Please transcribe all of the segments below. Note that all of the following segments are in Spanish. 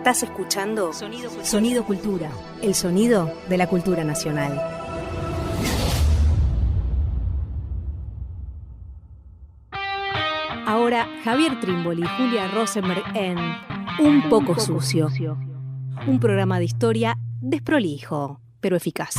Estás escuchando Sonido Cultura, el sonido de la cultura nacional. Ahora Javier Trimboli y Julia Rosenberg en Un poco sucio. Un programa de historia desprolijo, pero eficaz.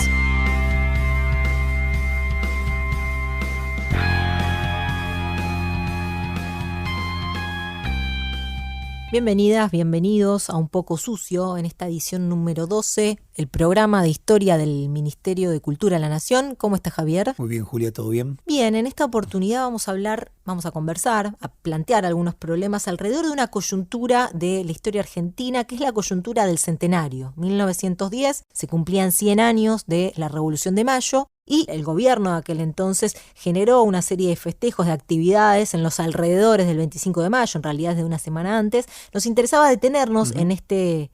Bienvenidas, bienvenidos a Un poco sucio en esta edición número 12, el programa de historia del Ministerio de Cultura de la Nación. ¿Cómo está, Javier? Muy bien, Julia, ¿todo bien? Bien, en esta oportunidad vamos a conversar, a plantear algunos problemas alrededor de una coyuntura de la historia argentina, que es la coyuntura del centenario. 1910, se cumplían 100 años de la Revolución de Mayo, y el gobierno de aquel entonces generó una serie de festejos, de actividades en los alrededores del 25 de mayo, en realidad de una semana antes. Nos interesaba detenernos en este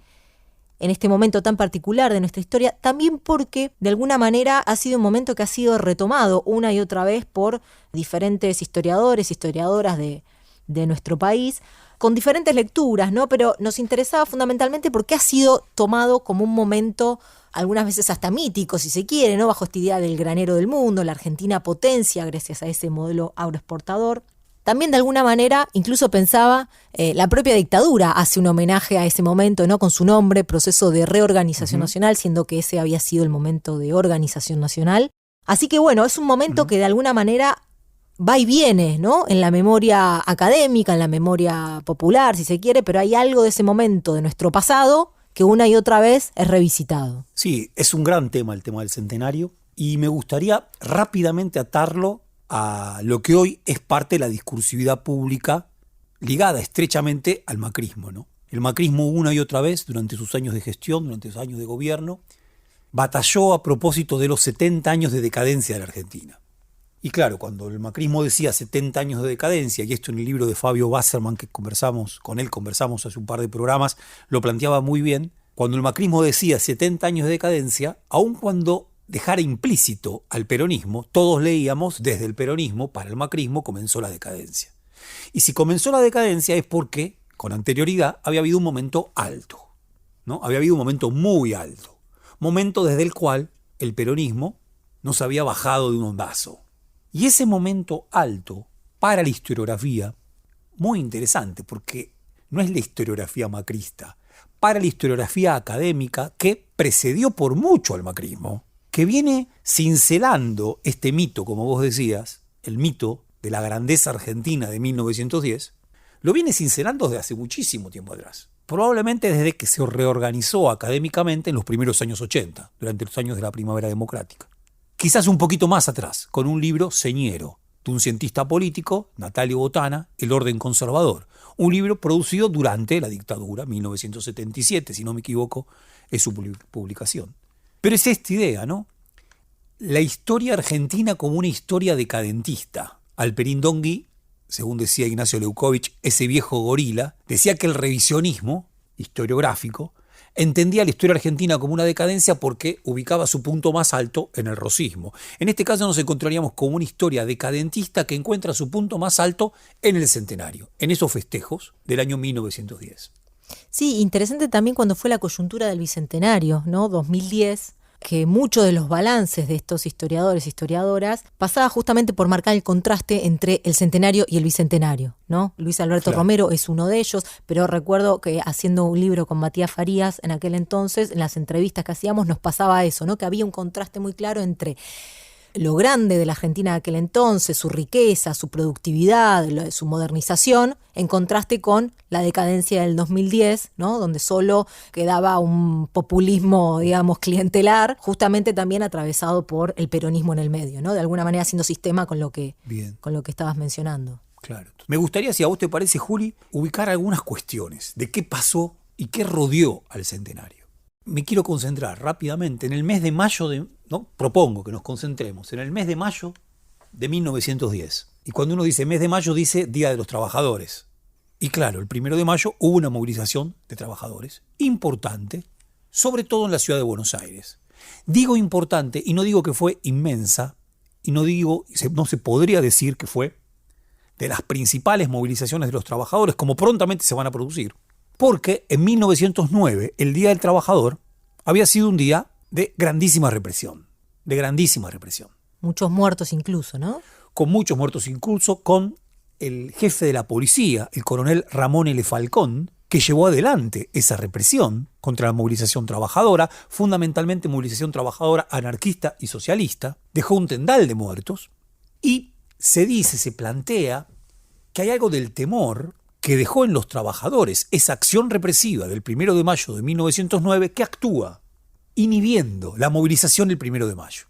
momento tan particular de nuestra historia, también porque de alguna manera ha sido un momento que ha sido retomado una y otra vez por diferentes historiadores, historiadoras de nuestro país, con diferentes lecturas, ¿no? Pero nos interesaba fundamentalmente porque ha sido tomado como un momento, algunas veces hasta mítico, si se quiere, ¿no? Bajo esta idea del granero del mundo, la Argentina potencia gracias a ese modelo agroexportador. También de alguna manera, incluso pensaba, la propia dictadura hace un homenaje a ese momento, ¿no? Con su nombre, proceso de reorganización nacional, siendo que ese había sido el momento de organización nacional. Así que bueno, es un momento que de alguna manera va y viene, ¿no? En la memoria académica, en la memoria popular, si se quiere, pero hay algo de ese momento de nuestro pasado que una y otra vez es revisitado. Sí, es un gran tema el tema del centenario, y me gustaría rápidamente atarlo a lo que hoy es parte de la discursividad pública ligada estrechamente al macrismo, ¿no? El macrismo una y otra vez, durante sus años de gestión, durante sus años de gobierno, batalló a propósito de los 70 años de decadencia de la Argentina. Y claro, cuando el macrismo decía 70 años de decadencia, y esto en el libro de Fabio Wasserman, que conversamos hace un par de programas, lo planteaba muy bien. Cuando el macrismo decía 70 años de decadencia, aun cuando dejara implícito al peronismo, todos leíamos desde el peronismo para el macrismo comenzó la decadencia. Y si comenzó la decadencia es porque con anterioridad había habido un momento alto, ¿no? Había habido un momento muy alto, momento desde el cual el peronismo no se había bajado de un ondazo. Y ese momento alto, para la historiografía, muy interesante, porque no es la historiografía macrista, para la historiografía académica que precedió por mucho al macrismo, que viene cincelando este mito, como vos decías, el mito de la grandeza argentina de 1910, lo viene cincelando desde hace muchísimo tiempo atrás. Probablemente desde que se reorganizó académicamente en los primeros años 80, durante los años de la primavera democrática. Quizás un poquito más atrás, con un libro señero de un cientista político, Natalio Botana, El orden conservador. Un libro producido durante la dictadura, 1977, si no me equivoco, es su publicación. Pero es esta idea, ¿no? La historia argentina como una historia decadentista. Alperín Dongui, según decía Ignacio Leucovich, ese viejo gorila, decía que el revisionismo historiográfico entendía la historia argentina como una decadencia porque ubicaba su punto más alto en el rosismo. En este caso nos encontraríamos con una historia decadentista que encuentra su punto más alto en el centenario, en esos festejos del año 1910. Sí, interesante también cuando fue la coyuntura del bicentenario, ¿no? 2010, que muchos de los balances de estos historiadores e historiadoras pasaba justamente por marcar el contraste entre el centenario y el bicentenario, ¿no? Luis Alberto Romero es uno de ellos, pero recuerdo que haciendo un libro con Matías Farías en aquel entonces, en las entrevistas que hacíamos nos pasaba eso, ¿no? Que había un contraste muy claro entre lo grande de la Argentina de aquel entonces, su riqueza, su productividad, su modernización, en contraste con la decadencia del 2010, ¿no? Donde solo quedaba un populismo, digamos, clientelar, justamente también atravesado por el peronismo en el medio, ¿no? De alguna manera haciendo sistema con lo que estabas mencionando. Claro. Me gustaría, si a vos te parece, Juli, ubicar algunas cuestiones de qué pasó y qué rodeó al centenario. Me quiero concentrar rápidamente en el mes de mayo propongo que nos concentremos en el mes de mayo de 1910. Y cuando uno dice mes de mayo, dice Día de los Trabajadores. Y claro, el 1 de mayo hubo una movilización de trabajadores importante, sobre todo en la ciudad de Buenos Aires. Digo importante y no digo que fue inmensa, y no se podría decir que fue de las principales movilizaciones de los trabajadores, como prontamente se van a producir. porque en 1909, el Día del Trabajador, había sido un día de grandísima represión, Muchos muertos incluso, ¿no? Con muchos muertos incluso, con el jefe de la policía, el coronel Ramón L. Falcón, que llevó adelante esa represión contra la movilización trabajadora, fundamentalmente movilización trabajadora anarquista y socialista, dejó un tendal de muertos, y se plantea que hay algo del temor que dejó en los trabajadores esa acción represiva del 1 de mayo de 1909 que actúa inhibiendo la movilización del 1 de mayo.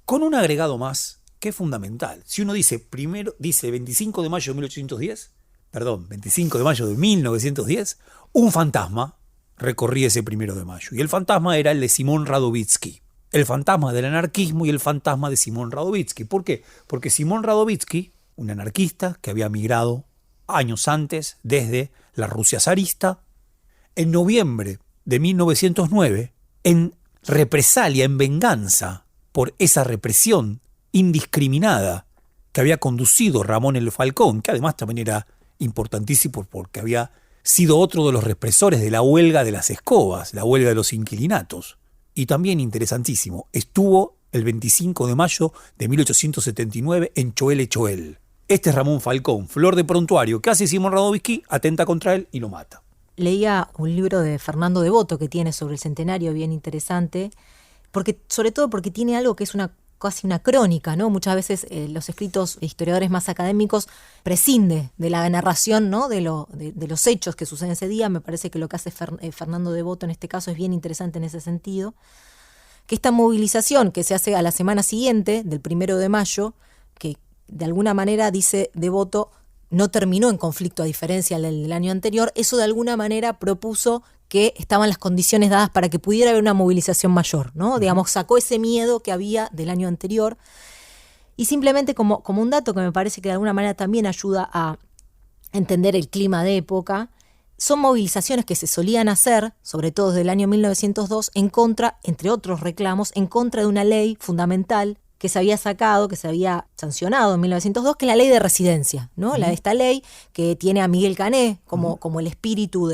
Con un agregado más que es fundamental. Si uno dice 25 de mayo de 1810, 25 de mayo de 1910, un fantasma recorría ese 1 de mayo. Y el fantasma era el de Simón Radovítsky. El fantasma del anarquismo y el fantasma de Simón Radovítsky. ¿Por qué? Porque Simón Radovítsky, un anarquista que había migrado años antes desde la Rusia zarista, en noviembre de 1909, en represalia, en venganza por esa represión indiscriminada que había conducido Ramón L. Falcón, que además también era importantísimo porque había sido otro de los represores de la huelga de las escobas, la huelga de los inquilinatos. Y también interesantísimo, estuvo el 25 de mayo de 1879 en Choel. Este es Ramón Falcón, flor de prontuario, que hace Simón Radovítsky, atenta contra él y lo mata. Leía un libro de Fernando Devoto que tiene sobre el centenario, bien interesante, sobre todo porque tiene algo que es casi una crónica, ¿no? Muchas veces los escritos de historiadores más académicos prescinde de la narración, ¿no? de los hechos que suceden ese día. Me parece que lo que hace Fernando Devoto en este caso es bien interesante en ese sentido. Que esta movilización que se hace a la semana siguiente, del 1 de mayo, que de alguna manera, dice Devoto, no terminó en conflicto a diferencia del año anterior, eso de alguna manera propuso que estaban las condiciones dadas para que pudiera haber una movilización mayor, ¿no? Digamos, sacó ese miedo que había del año anterior. Y simplemente como un dato que me parece que de alguna manera también ayuda a entender el clima de época, son movilizaciones que se solían hacer, sobre todo desde el año 1902, en contra, entre otros reclamos, en contra de una ley fundamental que se había sacado, que se había sancionado en 1902, que es la ley de residencia, ¿no? Esta ley que tiene a Miguel Cané como el espíritu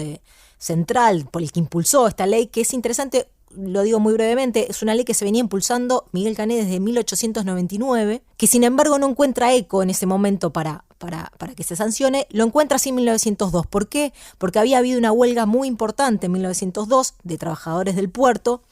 central por el que impulsó esta ley, que es interesante, lo digo muy brevemente, es una ley que se venía impulsando Miguel Cané desde 1899, que sin embargo no encuentra eco en ese momento para que se sancione, lo encuentra así en 1902. ¿Por qué? Porque había habido una huelga muy importante en 1902 de trabajadores del puerto,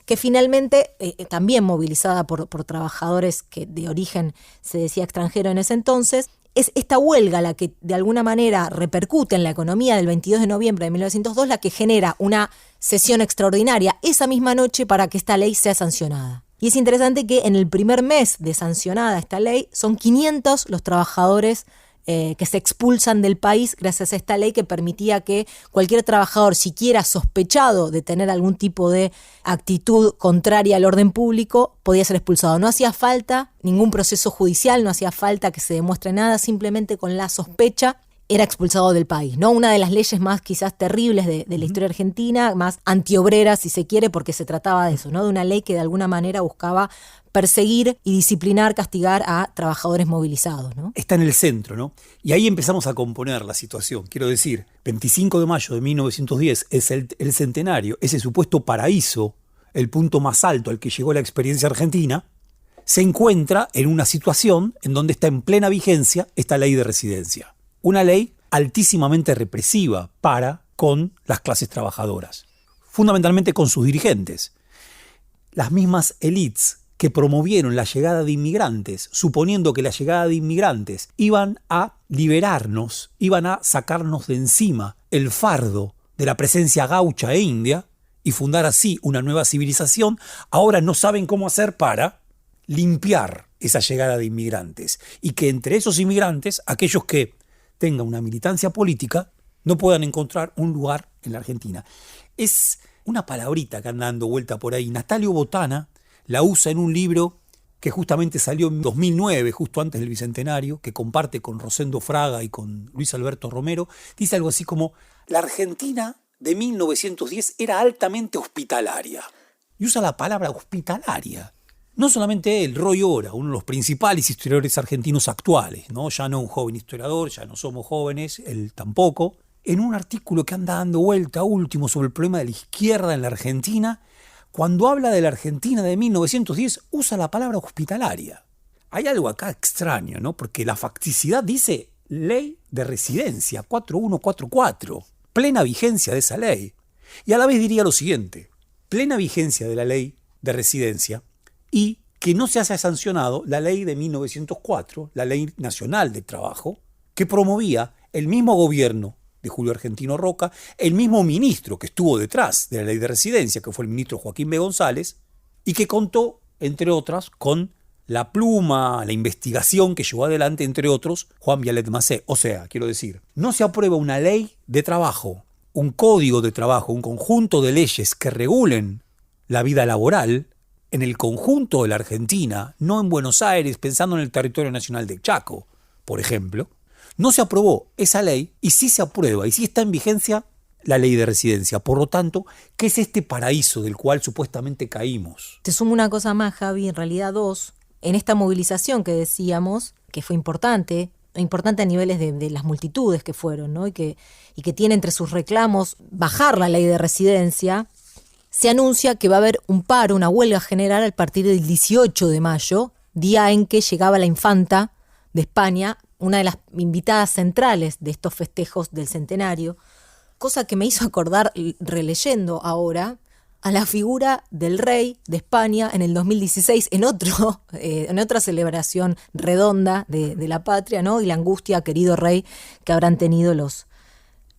que finalmente, también movilizada por trabajadores que de origen se decía extranjero en ese entonces, es esta huelga la que de alguna manera repercute en la economía del 22 de noviembre de 1902, la que genera una sesión extraordinaria esa misma noche para que esta ley sea sancionada. Y es interesante que en el primer mes de sancionada esta ley son 500 los trabajadores que se expulsan del país gracias a esta ley que permitía que cualquier trabajador, siquiera sospechado de tener algún tipo de actitud contraria al orden público, podía ser expulsado. No hacía falta ningún proceso judicial, no hacía falta que se demuestre nada, simplemente con la sospecha era expulsado del país, ¿no? Una de las leyes más quizás terribles de la historia argentina, más antiobrera si se quiere, porque se trataba de eso, ¿no? De una ley que de alguna manera buscaba perseguir y disciplinar, castigar a trabajadores movilizados, ¿no? Está en el centro, ¿no? Y ahí empezamos a componer la situación. Quiero decir, 25 de mayo de 1910 es el centenario, ese supuesto paraíso, el punto más alto al que llegó la experiencia argentina, se encuentra en una situación en donde está en plena vigencia esta ley de residencia. Una ley altísimamente represiva con las clases trabajadoras, fundamentalmente con sus dirigentes. Las mismas élites que promovieron la llegada de inmigrantes, suponiendo que la llegada de inmigrantes iban a liberarnos, iban a sacarnos de encima el fardo de la presencia gaucha e india y fundar así una nueva civilización, ahora no saben cómo hacer para limpiar esa llegada de inmigrantes y que entre esos inmigrantes, aquellos que tengan una militancia política, no puedan encontrar un lugar en la Argentina. Es una palabrita que anda dando vuelta por ahí. Natalio Botana la usa en un libro que justamente salió en 2009, justo antes del Bicentenario, que comparte con Rosendo Fraga y con Luis Alberto Romero. Dice algo así como: la Argentina de 1910 era altamente hospitalaria. Y usa la palabra hospitalaria. No solamente él, Roy Ora, uno de los principales historiadores argentinos actuales, ¿no? Ya no un joven historiador, ya no somos jóvenes, él tampoco. en un artículo que anda dando vuelta último sobre el problema de la izquierda en la Argentina, cuando habla de la Argentina de 1910, usa la palabra hospitalaria. Hay algo acá extraño, ¿no? Porque la facticidad dice ley de residencia 4144, plena vigencia de esa ley. Y a la vez diría lo siguiente, plena vigencia de la ley de residencia y que no se haya sancionado la ley de 1904, la Ley Nacional del Trabajo, que promovía el mismo gobierno de Julio Argentino Roca, el mismo ministro que estuvo detrás de la ley de residencia, que fue el ministro Joaquín B. González, y que contó, entre otras, con la pluma, la investigación que llevó adelante, entre otros, Juan Vialet Macé. O sea, quiero decir, no se aprueba una ley de trabajo, un código de trabajo, un conjunto de leyes que regulen la vida laboral en el conjunto de la Argentina, no en Buenos Aires, pensando en el territorio nacional del Chaco, por ejemplo. No se aprobó esa ley y sí se aprueba y sí está en vigencia la ley de residencia. Por lo tanto, ¿qué es este paraíso del cual supuestamente caímos? Te sumo una cosa más, Javi, en realidad dos. En esta movilización que decíamos, que fue importante a niveles de las multitudes que fueron, ¿no? y que tiene entre sus reclamos bajar la ley de residencia, se anuncia que va a haber un paro, una huelga general a partir del 18 de mayo, día en que llegaba la infanta de España, una de las invitadas centrales de estos festejos del centenario, cosa que me hizo acordar, releyendo ahora, a la figura del rey de España en el 2016, en otra celebración redonda de la patria, ¿no? Y la angustia, querido rey, que habrán tenido los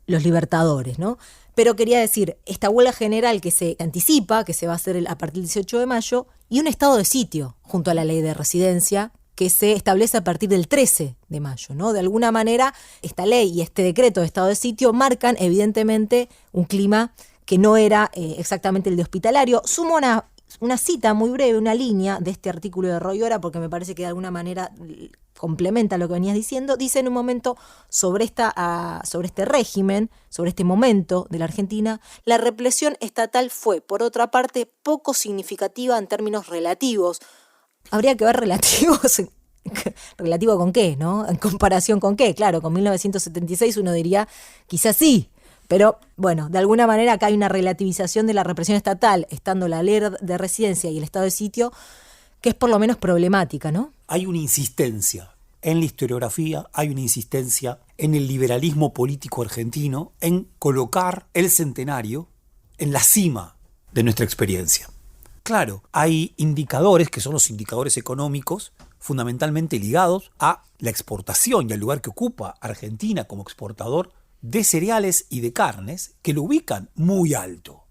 libertadores, ¿no? Pero quería decir, esta huelga general que se anticipa, que se va a hacer a partir del 18 de mayo, y un estado de sitio junto a la ley de residencia, que se establece a partir del 13 de mayo, ¿no? De alguna manera, esta ley y este decreto de estado de sitio marcan, evidentemente, un clima que no era exactamente el de hospitalario. Sumo una cita muy breve, una línea de este artículo de Royora, porque me parece que de alguna manera complementa lo que venías diciendo. Dice en un momento sobre este régimen, sobre este momento de la Argentina, la represión estatal fue, por otra parte, poco significativa en términos relativos. Habría que ver relativos, relativo con qué, ¿no? En comparación con qué, claro, con 1976 uno diría, quizás sí, pero bueno, de alguna manera acá hay una relativización de la represión estatal, estando la ley de residencia y el estado de sitio, que es por lo menos problemática, ¿no? Hay una insistencia en la historiografía, hay una insistencia en el liberalismo político argentino en colocar el centenario en la cima de nuestra experiencia. Claro, hay indicadores que son los indicadores económicos fundamentalmente ligados a la exportación y al lugar que ocupa Argentina como exportador de cereales y de carnes que lo ubican muy alto.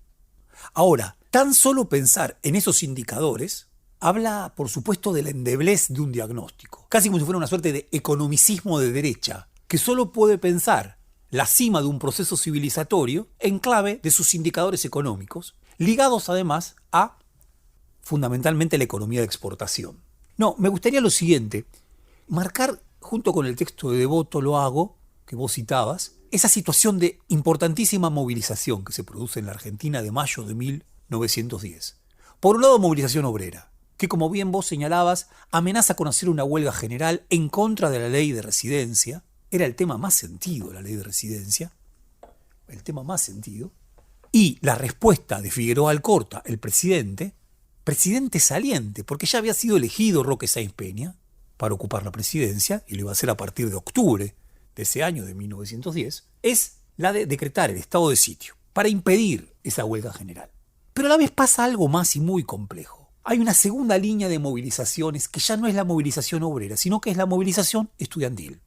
Ahora, tan solo pensar en esos indicadores habla, por supuesto, de la endeblez de un diagnóstico, casi como si fuera una suerte de economicismo de derecha, que solo puede pensar la cima de un proceso civilizatorio en clave de sus indicadores económicos, ligados además a fundamentalmente la economía de exportación. No, me gustaría lo siguiente, marcar junto con el texto de Devoto, lo hago, que vos citabas, esa situación de importantísima movilización que se produce en la Argentina de mayo de 1910. Por un lado, movilización obrera, que como bien vos señalabas, amenaza con hacer una huelga general en contra de la ley de residencia. Era el tema más sentido, la ley de residencia, el tema más sentido. Y la respuesta de Figueroa Alcorta, el presidente saliente, porque ya había sido elegido Roque Sáenz Peña para ocupar la presidencia, y lo iba a hacer a partir de octubre de ese año de 1910, es la de decretar el estado de sitio para impedir esa huelga general. Pero a la vez pasa algo más y muy complejo. Hay una segunda línea de movilizaciones que ya no es la movilización obrera, sino que es la movilización estudiantil.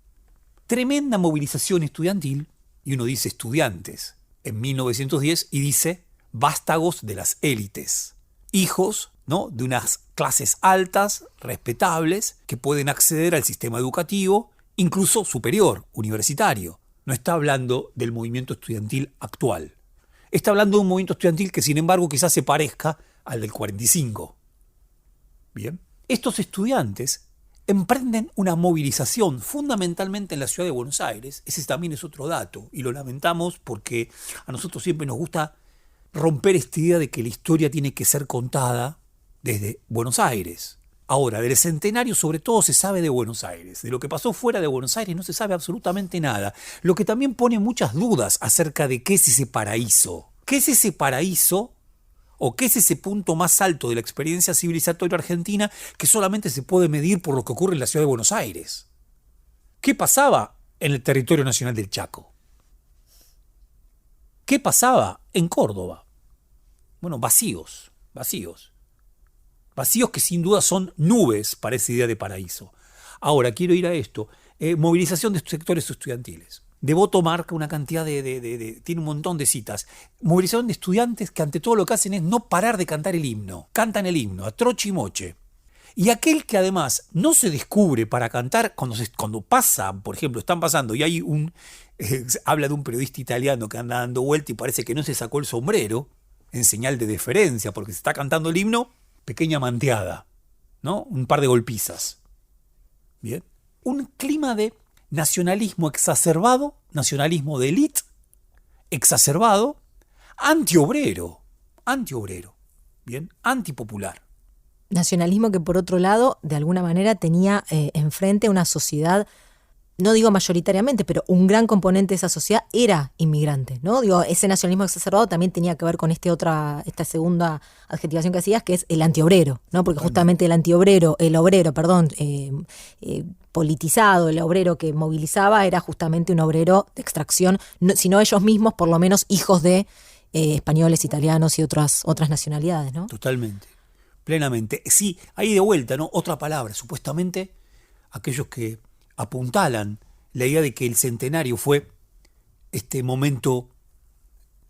Tremenda movilización estudiantil, y uno dice estudiantes en 1910 y dice vástagos de las élites, hijos, ¿no?, de unas clases altas, respetables, que pueden acceder al sistema educativo, incluso superior, universitario. No está hablando del movimiento estudiantil actual. Está hablando de un movimiento estudiantil que, sin embargo, quizás se parezca al del 45. Bien. Estos estudiantes emprenden una movilización fundamentalmente en la ciudad de Buenos Aires. Ese también es otro dato, y lo lamentamos porque a nosotros siempre nos gusta romper esta idea de que la historia tiene que ser contada desde Buenos Aires. Ahora, del centenario sobre todo se sabe de Buenos Aires. De lo que pasó fuera de Buenos Aires no se sabe absolutamente nada. Lo que también pone muchas dudas acerca de qué es ese paraíso. ¿Qué es ese paraíso? ¿O qué es ese punto más alto de la experiencia civilizatoria argentina que solamente se puede medir por lo que ocurre en la ciudad de Buenos Aires? ¿Qué pasaba en el territorio nacional del Chaco? ¿Qué pasaba en Córdoba? Bueno, vacíos. Vacíos que sin duda son nubes para esa idea de paraíso. Ahora, quiero ir a esto. Movilización de sectores estudiantiles. Devoto marca una cantidad tiene un montón de citas. Movilización de estudiantes que ante todo lo que hacen es no parar de cantar el himno. Cantan el himno, a troche y moche. Y aquel que además no se descubre para cantar, cuando pasa, por ejemplo, están pasando y hay habla de un periodista italiano que anda dando vuelta y parece que no se sacó el sombrero, en señal de deferencia, porque se está cantando el himno, pequeña manteada, ¿no? Un par de golpizas. Bien. Un clima de nacionalismo exacerbado, nacionalismo de élite, exacerbado, antiobrero, bien, antipopular. Nacionalismo que, por otro lado, de alguna manera tenía enfrente una sociedad, no digo mayoritariamente, pero un gran componente de esa sociedad era inmigrante, ¿no? Digo, ese nacionalismo exacerbado también tenía que ver con esta segunda adjetivación que hacías, que es el antiobrero, ¿no? Porque justamente el obrero, politizado, el obrero que movilizaba era justamente un obrero de extracción, si no ellos mismos, por lo menos hijos de españoles, italianos y otras nacionalidades, ¿no? Totalmente, plenamente. Sí, ahí de vuelta, ¿no? Otra palabra, supuestamente aquellos que apuntalan la idea de que el centenario fue este momento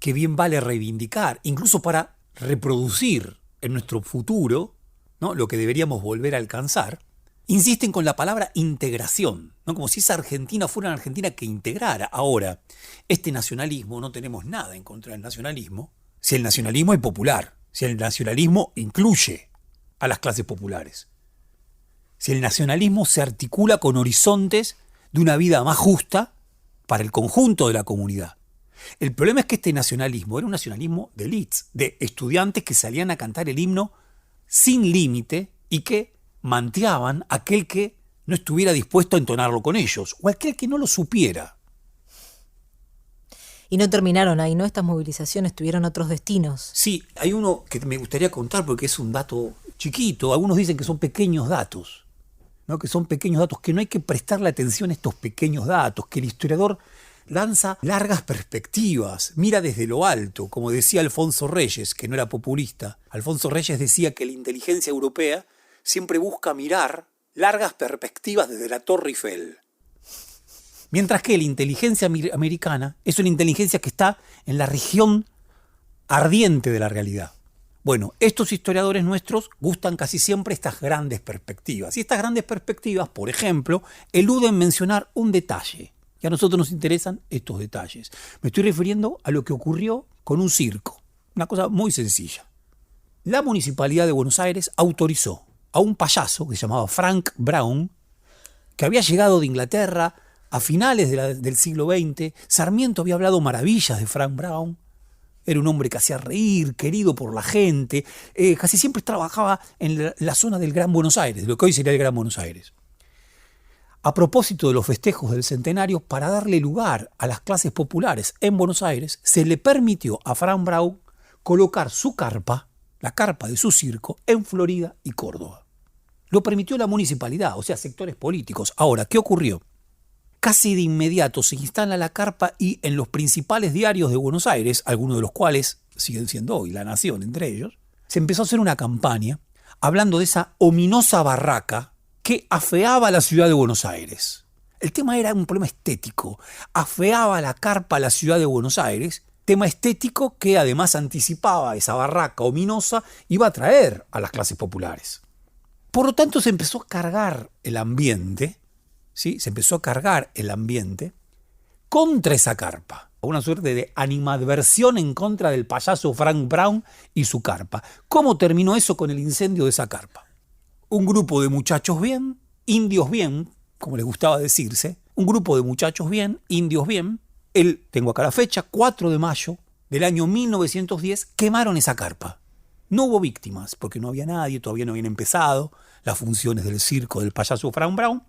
que bien vale reivindicar, incluso para reproducir en nuestro futuro, ¿no? Lo que deberíamos volver a alcanzar, insisten con la palabra integración, ¿no? Como si esa Argentina fuera una Argentina que integrara. Ahora, este nacionalismo, no tenemos nada en contra del nacionalismo, si el nacionalismo es popular, si el nacionalismo incluye a las clases populares. Si el nacionalismo se articula con horizontes de una vida más justa para el conjunto de la comunidad. El problema es que este nacionalismo era un nacionalismo de élites, de estudiantes que salían a cantar el himno sin límite y que manteaban a aquel que no estuviera dispuesto a entonarlo con ellos, o aquel que no lo supiera. Y no terminaron ahí, ¿no? Estas movilizaciones tuvieron otros destinos. Sí, hay uno que me gustaría contar porque es un dato chiquito. Algunos dicen que son pequeños datos, ¿no? Que son pequeños datos, que no hay que prestarle atención a estos pequeños datos, que el historiador lanza largas perspectivas, mira desde lo alto, como decía Alfonso Reyes, que no era populista. Alfonso Reyes decía que la inteligencia europea siempre busca mirar largas perspectivas desde la Torre Eiffel. Mientras que la inteligencia americana es una inteligencia que está en la región ardiente de la realidad. Bueno, estos historiadores nuestros gustan casi siempre estas grandes perspectivas. Y estas grandes perspectivas, por ejemplo, eluden mencionar un detalle. Y a nosotros nos interesan estos detalles. Me estoy refiriendo a lo que ocurrió con un circo. Una cosa muy sencilla. La Municipalidad de Buenos Aires autorizó a un payaso que se llamaba Frank Brown, que había llegado de Inglaterra a finales del siglo XX. Sarmiento había hablado maravillas de Frank Brown. Era un hombre que hacía reír, querido por la gente. Casi siempre trabajaba en la zona del Gran Buenos Aires, lo que hoy sería el Gran Buenos Aires. A propósito de los festejos del centenario, para darle lugar a las clases populares en Buenos Aires, se le permitió a Frank Brown colocar su carpa, la carpa de su circo, en Florida y Córdoba. Lo permitió la municipalidad, o sea, sectores políticos. Ahora, ¿qué ocurrió? Casi de inmediato se instala la carpa y en los principales diarios de Buenos Aires, algunos de los cuales siguen siendo hoy La Nación entre ellos, se empezó a hacer una campaña hablando de esa ominosa barraca que afeaba la ciudad de Buenos Aires. El tema era un problema estético. Afeaba la carpa a la ciudad de Buenos Aires, tema estético que además anticipaba esa barraca ominosa, iba a atraer a las clases populares. Por lo tanto, se empezó a cargar el ambiente, ¿sí? Se empezó a cargar el ambiente contra esa carpa. Una suerte de animadversión en contra del payaso Frank Brown y su carpa. ¿Cómo terminó eso con el incendio de esa carpa? Un grupo de muchachos bien, indios bien, como les gustaba decirse, un grupo de muchachos bien, indios bien, tengo acá la fecha, 4 de mayo del año 1910, quemaron esa carpa. No hubo víctimas, porque no había nadie, todavía no habían empezado las funciones del circo del payaso Frank Brown,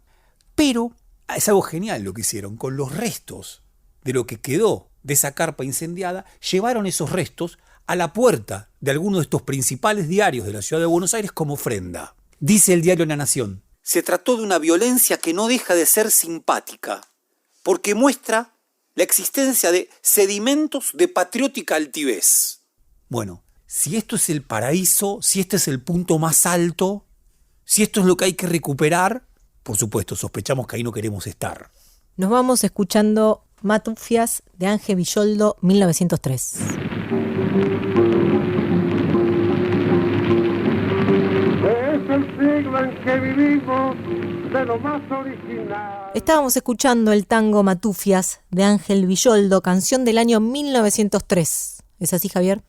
pero es algo genial lo que hicieron. Con los restos de lo que quedó de esa carpa incendiada, llevaron esos restos a la puerta de algunos de estos principales diarios de la ciudad de Buenos Aires como ofrenda. Dice el diario La Nación: se trató de una violencia que no deja de ser simpática, porque muestra la existencia de sedimentos de patriótica altivez. Bueno, si esto es el paraíso, si este es el punto más alto, si esto es lo que hay que recuperar, por supuesto, sospechamos que ahí no queremos estar. Nos vamos escuchando Matufias de Ángel Villoldo, 1903. Es el siglo en que vivimos de lo más original. Estábamos escuchando el tango Matufias de Ángel Villoldo, canción del año 1903. ¿Es así, Javier?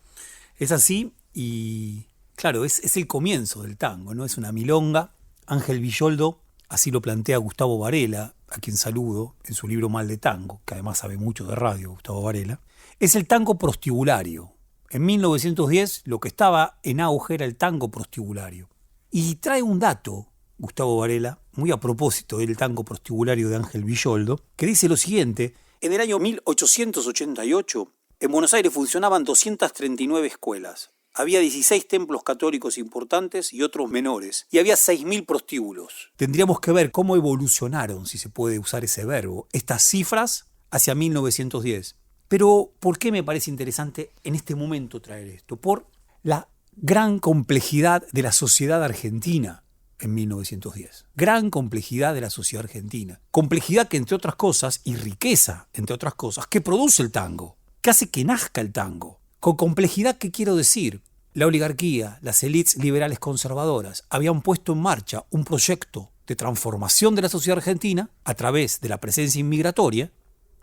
Es así y, claro, es el comienzo del tango, ¿no? Es una milonga. Ángel Villoldo, así lo plantea Gustavo Varela, a quien saludo en su libro Mal de Tango, que además sabe mucho de radio, Gustavo Varela. Es el tango prostibulario. En 1910 lo que estaba en auge era el tango prostibulario. Y trae un dato, Gustavo Varela, muy a propósito del tango prostibulario de Ángel Villoldo, que dice lo siguiente: en el año 1888, en Buenos Aires funcionaban 239 escuelas. Había 16 templos católicos importantes y otros menores, y había 6.000 prostíbulos. Tendríamos que ver cómo evolucionaron, si se puede usar ese verbo, estas cifras hacia 1910. Pero, ¿por qué me parece interesante en este momento traer esto? Por la gran complejidad de la sociedad argentina en 1910. Gran complejidad de la sociedad argentina. Complejidad que, entre otras cosas, y riqueza, entre otras cosas, que produce el tango, que hace que nazca el tango. Con complejidad, ¿qué quiero decir? La oligarquía, las élites liberales conservadoras habían puesto en marcha un proyecto de transformación de la sociedad argentina a través de la presencia inmigratoria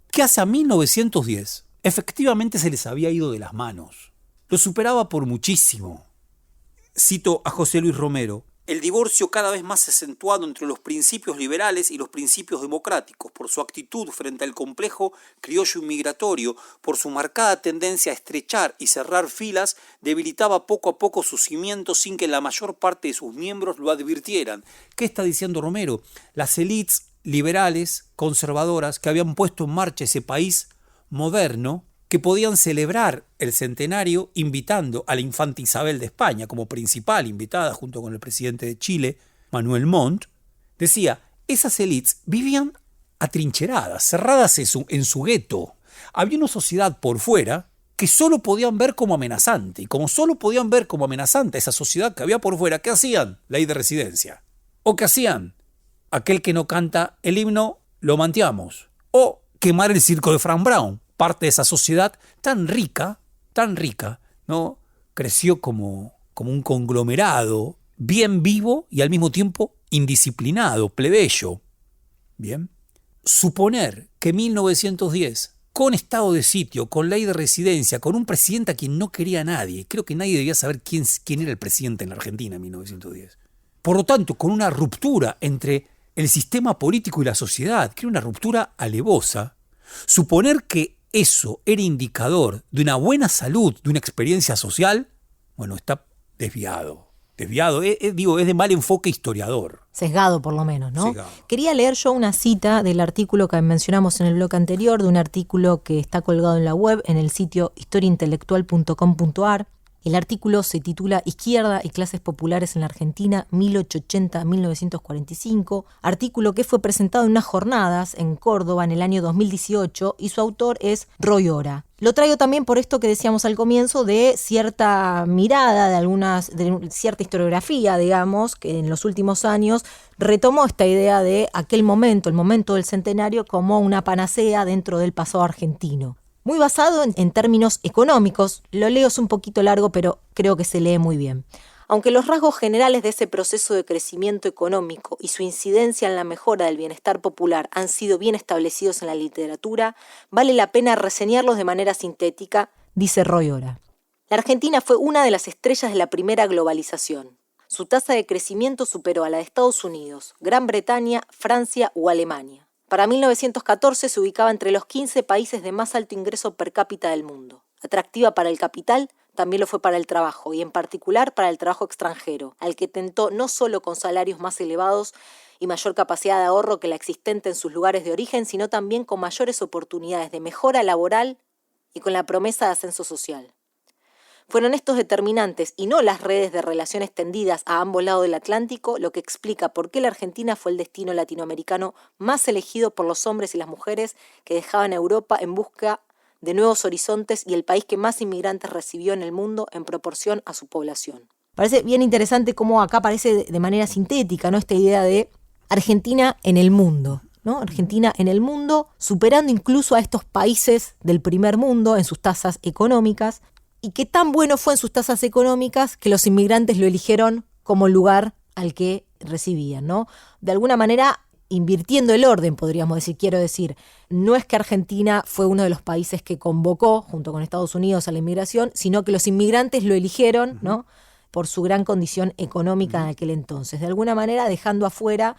que hacia 1910 efectivamente se les había ido de las manos. Lo superaba por muchísimo. Cito a José Luis Romero: el divorcio cada vez más acentuado entre los principios liberales y los principios democráticos, por su actitud frente al complejo criollo inmigratorio, por su marcada tendencia a estrechar y cerrar filas, debilitaba poco a poco sus cimientos sin que la mayor parte de sus miembros lo advirtieran. ¿Qué está diciendo Romero? Las élites liberales, conservadoras, que habían puesto en marcha ese país moderno, que podían celebrar el centenario invitando a la infanta Isabel de España como principal invitada junto con el presidente de Chile, Manuel Montt, decía, esas élites vivían atrincheradas, cerradas en su gueto. Había una sociedad por fuera que solo podían ver como amenazante, y como solo podían ver como amenazante esa sociedad que había por fuera, ¿qué hacían? Ley de residencia. ¿O qué hacían? Aquel que no canta el himno, lo manteamos. O quemar el circo de Frank Brown. Parte de esa sociedad tan rica, ¿no? Creció como un conglomerado bien vivo y al mismo tiempo indisciplinado, plebeyo. Bien. Suponer que 1910, con estado de sitio, con ley de residencia, con un presidente a quien no quería nadie, creo que nadie debía saber quién era el presidente en la Argentina en 1910. Por lo tanto, con una ruptura entre el sistema político y la sociedad, que era una ruptura alevosa, suponer que eso era indicador de una buena salud, de una experiencia social, bueno, está desviado. Es de mal enfoque historiador. Sesgado, por lo menos, ¿no? Sesgado. Quería leer yo una cita del artículo que mencionamos en el bloque anterior, de un artículo que está colgado en la web, en el sitio historiaintelectual.com.ar. El artículo se titula Izquierda y clases populares en la Argentina, 1880-1945, artículo que fue presentado en unas jornadas en Córdoba en el año 2018 y su autor es Roy Ora. Lo traigo también por esto que decíamos al comienzo de cierta mirada, de cierta historiografía, digamos, que en los últimos años retomó esta idea de aquel momento, el momento del centenario, como una panacea dentro del pasado argentino. Muy basado en términos económicos, lo leo, es un poquito largo, pero creo que se lee muy bien. Aunque los rasgos generales de ese proceso de crecimiento económico y su incidencia en la mejora del bienestar popular han sido bien establecidos en la literatura, vale la pena reseñarlos de manera sintética, dice Roy Ora. La Argentina fue una de las estrellas de la primera globalización. Su tasa de crecimiento superó a la de Estados Unidos, Gran Bretaña, Francia o Alemania. Para 1914 se ubicaba entre los 15 países de más alto ingreso per cápita del mundo. Atractiva para el capital, también lo fue para el trabajo, y en particular para el trabajo extranjero, al que tentó no solo con salarios más elevados y mayor capacidad de ahorro que la existente en sus lugares de origen, sino también con mayores oportunidades de mejora laboral y con la promesa de ascenso social. Fueron estos determinantes y no las redes de relaciones tendidas a ambos lados del Atlántico lo que explica por qué la Argentina fue el destino latinoamericano más elegido por los hombres y las mujeres que dejaban Europa en busca de nuevos horizontes y el país que más inmigrantes recibió en el mundo en proporción a su población. Parece bien interesante cómo acá aparece de manera sintética, ¿no?, esta idea de Argentina en el mundo, ¿no? Argentina en el mundo, superando incluso a estos países del primer mundo en sus tasas económicas, y que tan bueno fue en sus tasas económicas que los inmigrantes lo eligieron como lugar al que recibían, ¿no? De alguna manera invirtiendo el orden, podríamos decir. Quiero decir, no es que Argentina fue uno de los países que convocó, junto con Estados Unidos, a la inmigración, sino que los inmigrantes lo eligieron, ¿no?, por su gran condición económica en aquel entonces. De alguna manera dejando afuera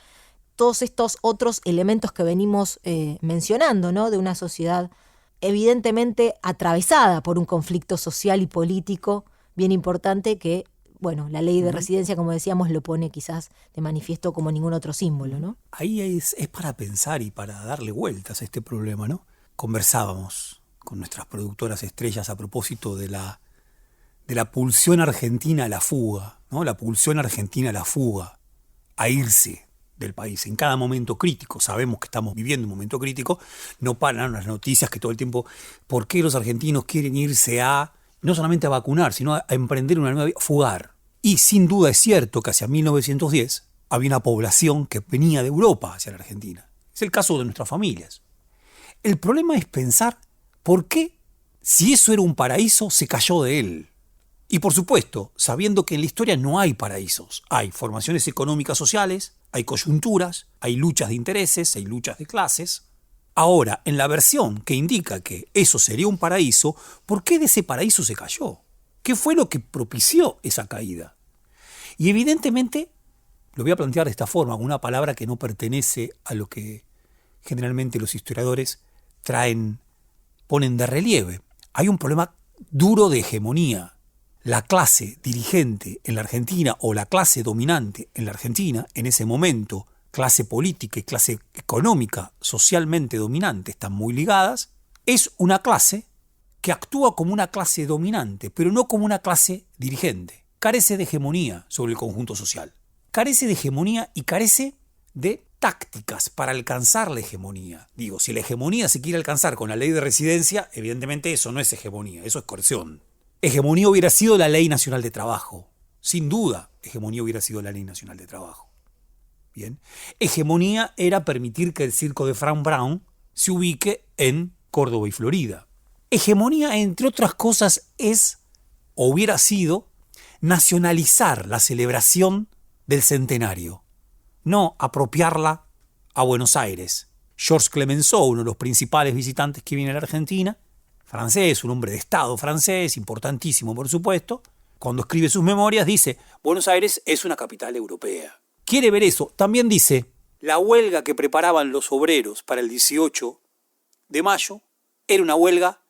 todos estos otros elementos que venimos mencionando, ¿no?, de una sociedad evidentemente atravesada por un conflicto social y político bien importante que, bueno, la ley de residencia, como decíamos, lo pone quizás de manifiesto como ningún otro símbolo, ¿no? Ahí es para pensar y para darle vueltas a este problema, ¿no? Conversábamos con nuestras productoras estrellas a propósito de la pulsión argentina a la fuga, ¿no? La pulsión argentina a la fuga, a irse del país en cada momento crítico. Sabemos que estamos viviendo un momento crítico, no paran las noticias que todo el tiempo, ¿por qué los argentinos quieren irse no solamente a vacunar, sino a emprender una nueva vida, fugar? Y sin duda es cierto que hacia 1910 había una población que venía de Europa hacia la Argentina. Es el caso de nuestras familias. El problema es pensar por qué, si eso era un paraíso, se cayó de él. Y por supuesto, sabiendo que en la historia no hay paraísos, hay formaciones económicas sociales, hay coyunturas, hay luchas de intereses, hay luchas de clases. Ahora, en la versión que indica que eso sería un paraíso, ¿por qué de ese paraíso se cayó? ¿Qué fue lo que propició esa caída? Y evidentemente, lo voy a plantear de esta forma, con una palabra que no pertenece a lo que generalmente los historiadores ponen de relieve. Hay un problema duro de hegemonía. La clase dirigente en la Argentina o la clase dominante en la Argentina, en ese momento, clase política y clase económica socialmente dominante están muy ligadas, es una clase que actúa como una clase dominante, pero no como una clase dirigente. Carece de hegemonía sobre el conjunto social. Carece de hegemonía y carece de tácticas para alcanzar la hegemonía. Digo, si la hegemonía se quiere alcanzar con la ley de residencia, evidentemente eso no es hegemonía, eso es coerción. Hegemonía hubiera sido la Ley Nacional de Trabajo. Sin duda, hegemonía hubiera sido la Ley Nacional de Trabajo. Bien. Hegemonía era permitir que el circo de Frank Brown se ubique en Córdoba y Florida. Hegemonía, entre otras cosas, es, o hubiera sido, nacionalizar la celebración del centenario, no apropiarla a Buenos Aires. Georges Clemenceau, uno de los principales visitantes que viene a la Argentina, francés, un hombre de Estado francés, importantísimo por supuesto, cuando escribe sus memorias dice, Buenos Aires es una capital europea. Quiere ver eso. También dice, la huelga que preparaban los obreros para el 18 de mayo era una huelga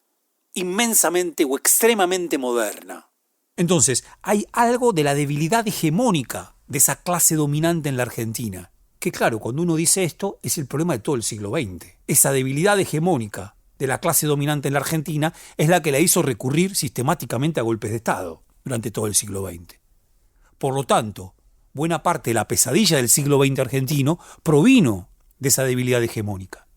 inmensamente o extremadamente moderna. Entonces, hay algo de la debilidad hegemónica de esa clase dominante en la Argentina, que claro, cuando uno dice esto, es el problema de todo el siglo XX. Esa debilidad hegemónica de la clase dominante en la Argentina es la que la hizo recurrir sistemáticamente a golpes de Estado durante todo el siglo XX. Por lo tanto, buena parte de la pesadilla del siglo XX argentino provino de esa debilidad hegemónica.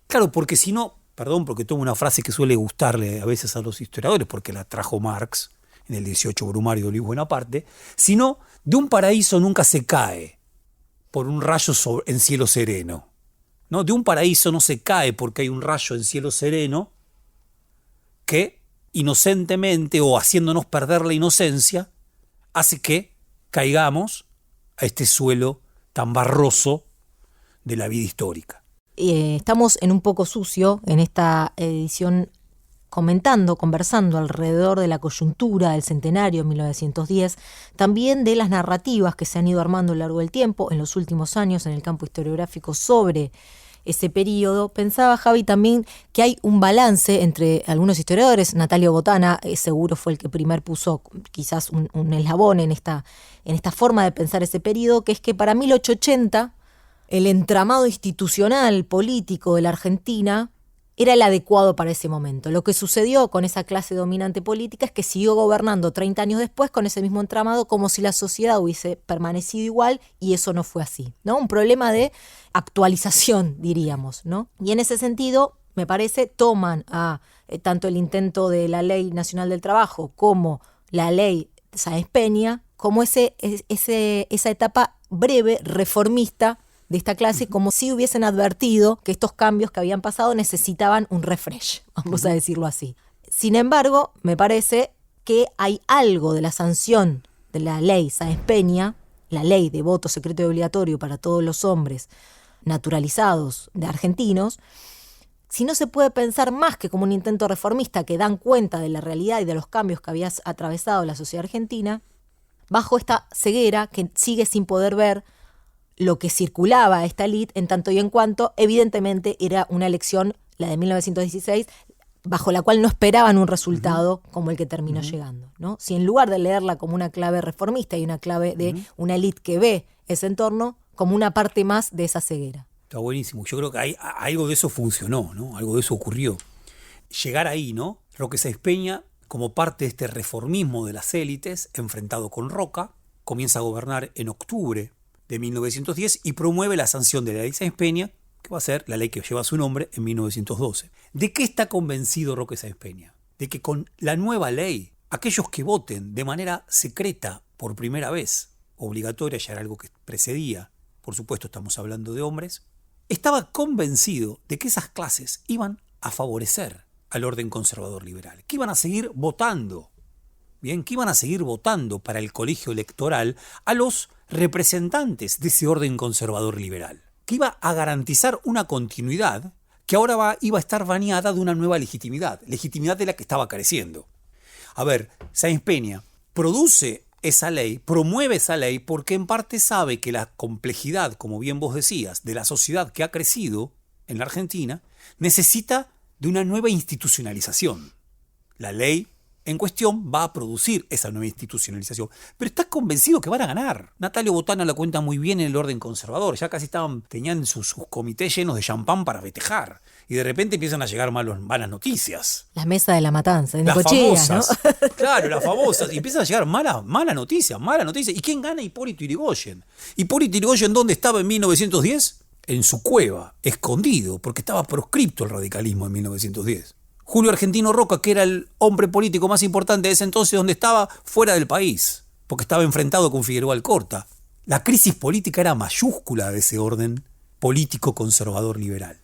Claro, porque si no, perdón, porque tomo una frase que suele gustarle a veces a los historiadores, porque la trajo Marx en el 18 Brumario de Luis Bonaparte, si no, de un paraíso nunca se cae por un rayo en cielo sereno. ¿No? De un paraíso no se cae porque hay un rayo en cielo sereno que inocentemente o haciéndonos perder la inocencia hace que caigamos a este suelo tan barroso de la vida histórica. Estamos en Un Poco Sucio, en esta edición conversando alrededor de la coyuntura del centenario 1910, también de las narrativas que se han ido armando a lo largo del tiempo, en los últimos años, en el campo historiográfico sobre ese periodo, pensaba, Javi, también que hay un balance entre algunos historiadores. Natalio Botana seguro fue el que primero puso quizás un eslabón en esta forma de pensar ese periodo, que es que para 1880 el entramado institucional político de la Argentina era el adecuado para ese momento. Lo que sucedió con esa clase dominante política es que siguió gobernando 30 años después con ese mismo entramado, como si la sociedad hubiese permanecido igual, y eso no fue así, ¿no? Un problema de actualización, diríamos, ¿no? Y en ese sentido, me parece, toman a tanto el intento de la Ley Nacional del Trabajo como la Ley Sáenz Peña como esa etapa breve, reformista de esta clase, como si hubiesen advertido que estos cambios que habían pasado necesitaban un refresh, vamos a decirlo así. Sin embargo, me parece que hay algo de la sanción de la ley Sáenz Peña, la ley de voto secreto y obligatorio para todos los hombres naturalizados de argentinos, si no se puede pensar más que como un intento reformista que dan cuenta de la realidad y de los cambios que había atravesado la sociedad argentina, bajo esta ceguera que sigue sin poder ver lo que circulaba a esta élite, en tanto y en cuanto, evidentemente, era una elección, la de 1916, bajo la cual no esperaban un resultado como el que terminó llegando, ¿no? Si en lugar de leerla como una clave reformista y una clave de una élite que ve ese entorno, como una parte más de esa ceguera. Está buenísimo. Yo creo que algo de eso funcionó, ¿no? Algo de eso ocurrió. Llegar ahí, ¿no? Roque Sáenz Peña, como parte de este reformismo de las élites, enfrentado con Roca, comienza a gobernar en octubre de 1910 y promueve la sanción de la ley Sáenz Peña, que va a ser la ley que lleva su nombre en 1912. ¿De qué está convencido Roque Sáenz Peña? De que con la nueva ley, aquellos que voten de manera secreta por primera vez, obligatoria, ya era algo que precedía, por supuesto estamos hablando de hombres, estaba convencido de que esas clases iban a favorecer al orden conservador liberal, que iban a seguir votando, bien, que iban a seguir votando para el colegio electoral a los representantes de ese orden conservador liberal, que iba a garantizar una continuidad que ahora iba a estar bañada de una nueva legitimidad de la que estaba careciendo. A ver, Sáenz Peña produce esa ley, promueve esa ley porque en parte sabe que la complejidad, como bien vos decías, de la sociedad que ha crecido en la Argentina, necesita de una nueva institucionalización. La ley en cuestión va a producir esa nueva institucionalización, pero está convencido que van a ganar. Natalio Botana lo cuenta muy bien en el orden conservador, ya casi tenían sus comités llenos de champán para festejar, y de repente empiezan a llegar malas noticias. La mesa de la matanza, de las Necochea, famosas, ¿no? Claro, las famosas, y empiezan a llegar malas noticias. ¿Y quién gana? Hipólito Yrigoyen. ¿Hipólito Yrigoyen dónde estaba en 1910? En su cueva, escondido, porque estaba proscripto el radicalismo en 1910. Julio Argentino Roca, que era el hombre político más importante de ese entonces, donde estaba fuera del país, porque estaba enfrentado con Figueroa Alcorta. La crisis política era mayúscula de ese orden político conservador liberal.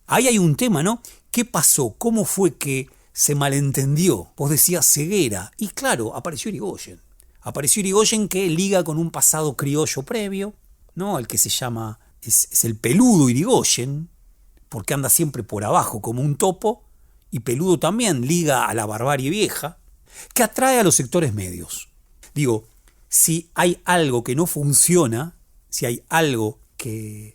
Ahí hay un tema, ¿no? ¿Qué pasó? ¿Cómo fue que se malentendió? Vos decías ceguera, y claro, apareció Yrigoyen. Apareció Yrigoyen, que liga con un pasado criollo previo, ¿no? El que se llama, es el peludo Yrigoyen, porque anda siempre por abajo como un topo, y peludo también liga a la barbarie vieja, que atrae a los sectores medios. Digo, si hay algo que no funciona, si hay algo que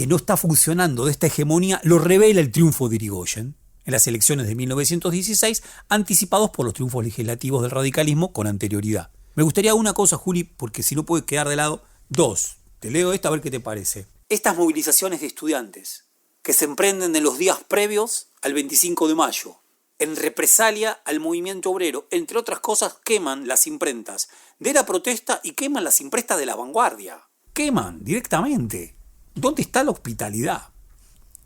no está funcionando de esta hegemonía, lo revela el triunfo de Yrigoyen en las elecciones de 1916, anticipados por los triunfos legislativos del radicalismo con anterioridad. Me gustaría una cosa, Juli, porque si no puede quedar de lado. Dos, te leo esta a ver qué te parece. Estas movilizaciones de estudiantes que se emprenden en los días previos al 25 de mayo, en represalia al movimiento obrero, entre otras cosas, queman las imprentas de la protesta y queman las imprentas de la vanguardia. Queman directamente. ¿Dónde está la hospitalidad?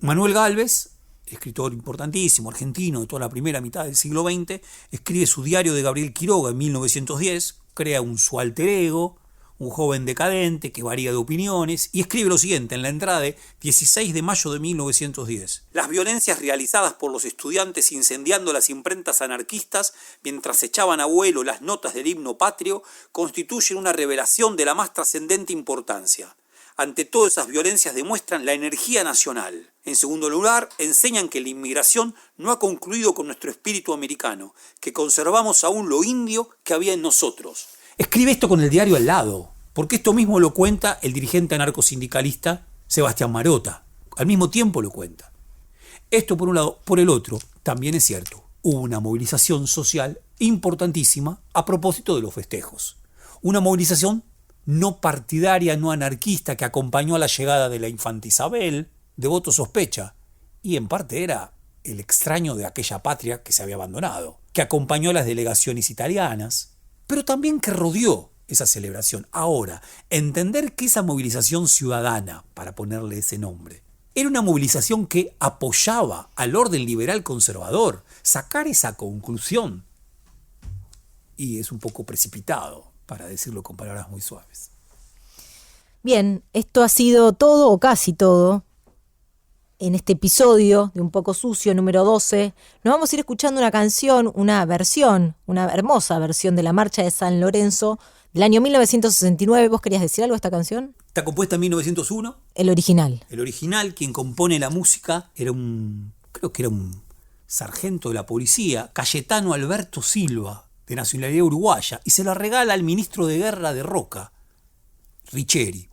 Manuel Gálvez, escritor importantísimo, argentino de toda la primera mitad del siglo XX, escribe su diario de Gabriel Quiroga en 1910, crea su alter ego, un joven decadente que varía de opiniones, y escribe lo siguiente en la entrada de 16 de mayo de 1910. Las violencias realizadas por los estudiantes incendiando las imprentas anarquistas mientras echaban a vuelo las notas del himno patrio constituyen una revelación de la más trascendente importancia. Ante todas esas violencias demuestran la energía nacional. En segundo lugar, enseñan que la inmigración no ha concluido con nuestro espíritu americano, que conservamos aún lo indio que había en nosotros. Escribe esto con el diario al lado, porque esto mismo lo cuenta el dirigente anarcosindicalista Sebastián Marota. al mismo tiempo lo cuenta. Esto por un lado. Por el otro, también es cierto, hubo una movilización social importantísima a propósito de los festejos. Una movilización no partidaria, no anarquista, que acompañó a la llegada de la infanta Isabel, devoto sospecha, y en parte era el extraño de aquella patria que se había abandonado, que acompañó a las delegaciones italianas, pero también que rodeó esa celebración. Ahora, entender que esa movilización ciudadana, para ponerle ese nombre, era una movilización que apoyaba al orden liberal conservador, sacar esa conclusión, y es un poco precipitado, para decirlo con palabras muy suaves. Bien, esto ha sido todo o casi todo en este episodio de Un Poco Sucio número 12. Nos vamos a ir escuchando una canción, una hermosa versión de la Marcha de San Lorenzo del año 1969. ¿Vos querías decir algo de esta canción? Está compuesta en 1901. El original. El original, quien compone la música, creo que era un sargento de la policía, Cayetano Alberto Silva, de nacionalidad uruguaya, y se la regala al ministro de Guerra de Roca, Richeri.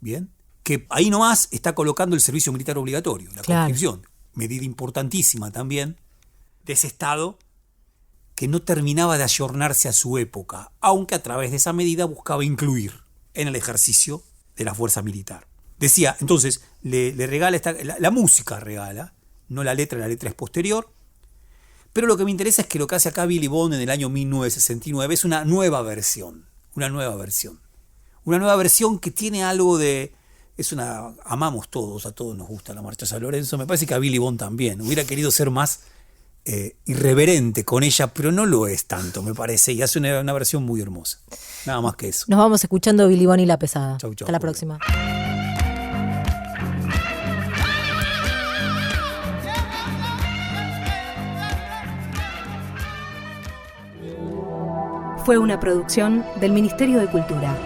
¿Bien? Que ahí nomás está colocando el servicio militar obligatorio, la conscripción. Medida importantísima también de ese Estado que no terminaba de ayornarse a su época, aunque a través de esa medida buscaba incluir en el ejercicio de la fuerza militar. Decía, entonces, le regala la música regala, no la letra es posterior, pero lo que me interesa es que lo que hace acá Billy Bond en el año 1969 es una nueva versión que tiene algo de... amamos todos, a todos nos gusta la Marcha de San Lorenzo, me parece que a Billy Bond también, hubiera querido ser más irreverente con ella, pero no lo es tanto, me parece, y hace una versión muy hermosa, nada más que eso. Nos vamos escuchando Billy Bond y La Pesada. Chau, Hasta la próxima. Fue una producción del Ministerio de Cultura.